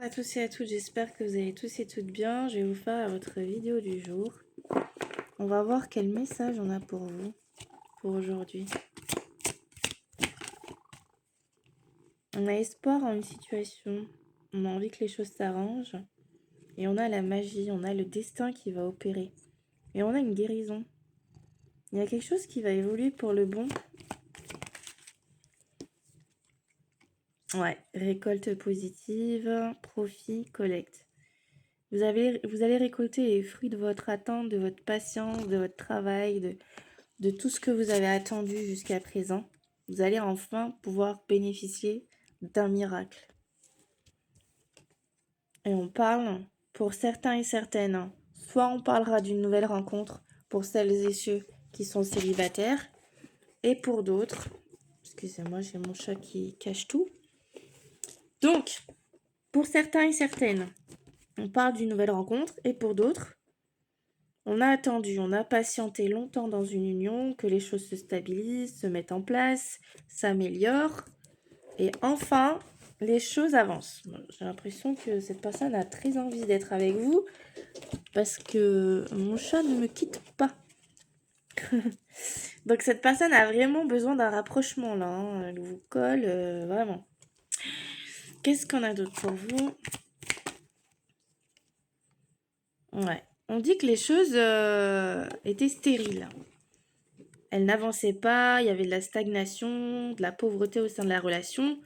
À tous et à toutes, j'espère que vous allez tous et toutes bien. Je vais vous faire votre vidéo du jour. On va voir quel message on a pour vous pour aujourd'hui. On a espoir en une situation, on a envie que les choses s'arrangent et on a la magie, on a le destin qui va opérer et on a une guérison. Il y a quelque chose qui va évoluer pour le bon. Ouais, récolte positive, profit, collecte. Vous allez récolter les fruits de votre attente, de votre patience, de votre travail, de tout ce que vous avez attendu jusqu'à présent. Vous allez enfin pouvoir bénéficier d'un miracle. Et on parle, pour certains et certaines, soit on parlera d'une nouvelle rencontre pour celles et ceux qui sont célibataires, et pour d'autres, excusez-moi, j'ai mon chat qui cache tout. Donc, pour certains et certaines, on parle d'une nouvelle rencontre, et pour d'autres, on a attendu, on a patienté longtemps dans une union, que les choses se stabilisent, se mettent en place, s'améliorent. Et enfin, les choses avancent. J'ai l'impression que cette personne a très envie d'être avec vous parce que mon chat ne me quitte pas. Donc cette personne a vraiment besoin d'un rapprochement là. Elle vous colle, vraiment. Qu'est-ce qu'on a d'autre pour vous? Ouais. On dit que les choses étaient stériles. Elles n'avançaient pas, il y avait de la stagnation, de la pauvreté au sein de la relation.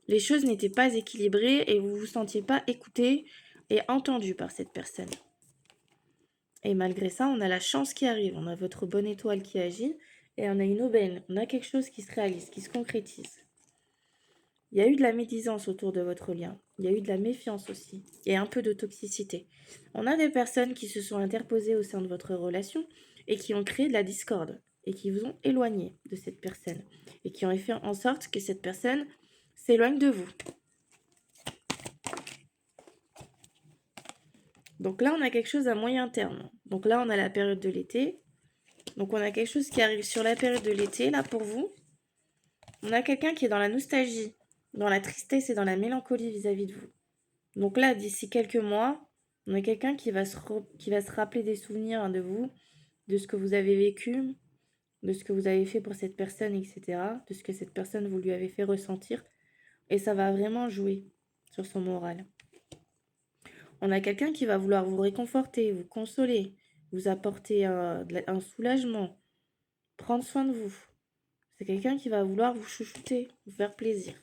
Les choses n'étaient pas équilibrées et vous vous sentiez pas écouté et entendu par cette personne. Et malgré ça, on a la chance qui arrive, on a votre bonne étoile qui agit et on a une aubaine, on a quelque chose qui se réalise, qui se concrétise. Il y a eu de la médisance autour de votre lien, il y a eu de la méfiance aussi et un peu de toxicité. On a des personnes qui se sont interposées au sein de votre relation et qui ont créé de la discorde et qui vous ont éloigné de cette personne et qui ont fait en sorte que cette personne s'éloigne de vous. Donc là, on a quelque chose à moyen terme. Donc là, on a la période de l'été. Donc on a quelque chose qui arrive sur la période de l'été, là, pour vous. On a quelqu'un qui est dans la nostalgie, dans la tristesse et dans la mélancolie vis-à-vis de vous. Donc là, d'ici quelques mois, on a quelqu'un qui va se rappeler des souvenirs de vous, de ce que vous avez vécu, de ce que vous avez fait pour cette personne, etc. De ce que cette personne vous lui avez fait ressentir. Et ça va vraiment jouer sur son moral. On a quelqu'un qui va vouloir vous réconforter, vous consoler, vous apporter un soulagement, prendre soin de vous. C'est quelqu'un qui va vouloir vous chouchouter, vous faire plaisir.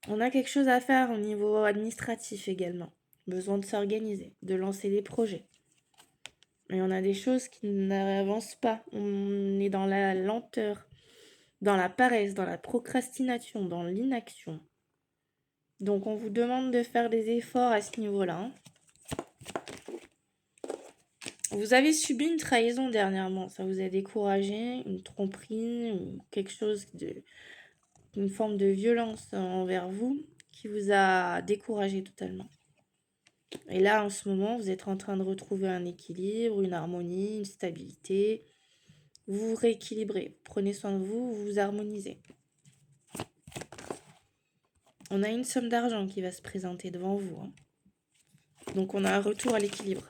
On a quelque chose à faire au niveau administratif également. Besoin de s'organiser, de lancer des projets. Et on a des choses qui n'avancent pas. On est dans la lenteur, dans la paresse, dans la procrastination, dans l'inaction. Donc on vous demande de faire des efforts à ce niveau-là. Vous avez subi une trahison dernièrement, ça vous a découragé, une tromperie ou quelque chose une forme de violence envers vous qui vous a découragé totalement. Et là, en ce moment, vous êtes en train de retrouver un équilibre, une harmonie, une stabilité. Vous vous rééquilibrez, prenez soin de vous, vous vous harmonisez. On a une somme d'argent qui va se présenter devant vous. Donc on a un retour à l'équilibre.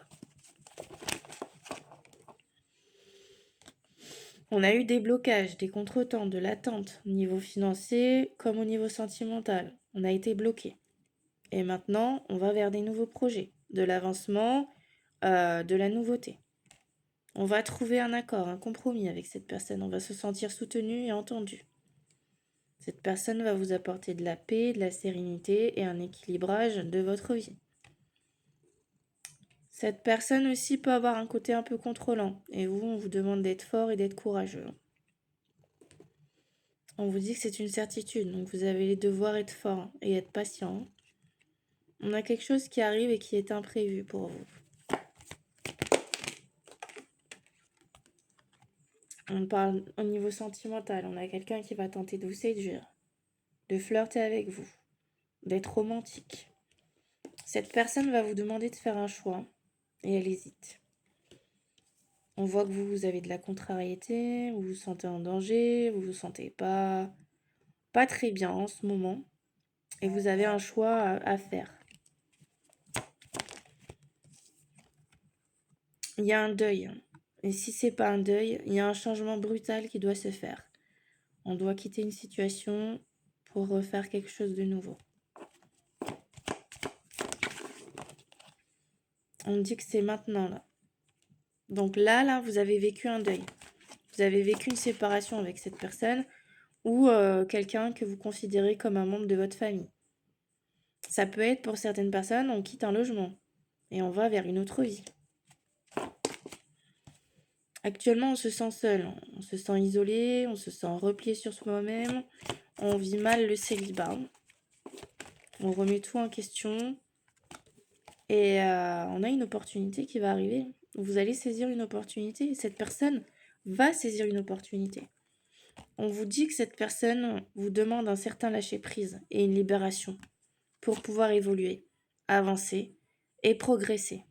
On a eu des blocages, des contretemps, de l'attente au niveau financier comme au niveau sentimental. On a été bloqué. Et maintenant, on va vers des nouveaux projets, de l'avancement, de la nouveauté. On va trouver un accord, un compromis avec cette personne. On va se sentir soutenu et entendu. Cette personne va vous apporter de la paix, de la sérénité et un équilibrage de votre vie. Cette personne aussi peut avoir un côté un peu contrôlant. Et vous, on vous demande d'être fort et d'être courageux. On vous dit que c'est une certitude, donc vous allez devoir être fort et être patient. On a quelque chose qui arrive et qui est imprévu pour vous. On parle au niveau sentimental, on a quelqu'un qui va tenter de vous séduire, de flirter avec vous, d'être romantique. Cette personne va vous demander de faire un choix et elle hésite. On voit que vous avez de la contrariété, vous vous sentez en danger, vous vous sentez pas très bien en ce moment. Et vous avez un choix à faire. Il y a un deuil. Et si c'est pas un deuil, il y a un changement brutal qui doit se faire. On doit quitter une situation pour refaire quelque chose de nouveau. On dit que c'est maintenant là. Donc là, vous avez vécu un deuil. Vous avez vécu une séparation avec cette personne ou quelqu'un que vous considérez comme un membre de votre famille. Ça peut être pour certaines personnes, on quitte un logement et on va vers une autre vie. Actuellement, on se sent seul, on se sent isolé, on se sent replié sur soi-même, on vit mal le célibat, on remet tout en question et on a une opportunité qui va arriver. Vous allez saisir une opportunité et cette personne va saisir une opportunité. On vous dit que cette personne vous demande un certain lâcher-prise et une libération pour pouvoir évoluer, avancer et progresser.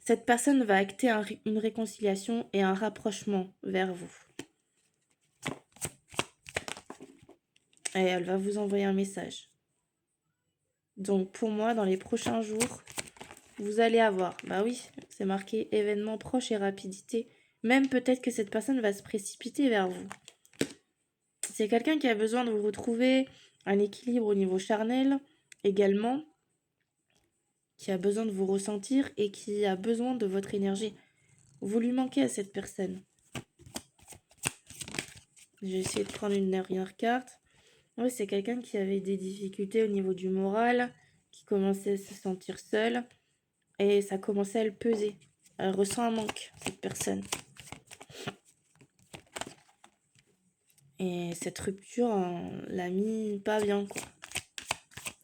Cette personne va acter une réconciliation et un rapprochement vers vous. Et elle va vous envoyer un message. Donc pour moi, dans les prochains jours, vous allez avoir, bah oui, c'est marqué événement proche et rapidité. Même peut-être que cette personne va se précipiter vers vous. C'est quelqu'un qui a besoin de vous retrouver un équilibre au niveau charnel également, qui a besoin de vous ressentir et qui a besoin de votre énergie. Vous lui manquez à cette personne. J'ai essayé de prendre une dernière carte. Oui, c'est quelqu'un qui avait des difficultés au niveau du moral, qui commençait à se sentir seul et ça commençait à le peser. Elle ressent un manque, cette personne. Et cette rupture l'a mis pas bien, quoi.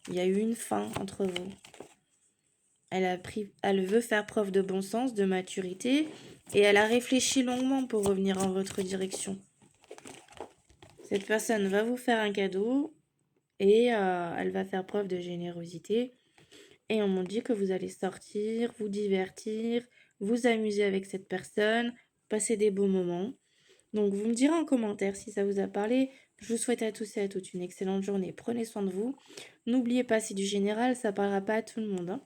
Il y a eu une fin entre vous. Elle veut faire preuve de bon sens, de maturité, et elle a réfléchi longuement pour revenir en votre direction. Cette personne va vous faire un cadeau et elle va faire preuve de générosité. Et on m'a dit que vous allez sortir, vous divertir, vous amuser avec cette personne, passer des beaux moments. Donc vous me direz en commentaire si ça vous a parlé. Je vous souhaite à tous et à toutes une excellente journée. Prenez soin de vous. N'oubliez pas, c'est du général, ça ne parlera pas à tout le monde, hein.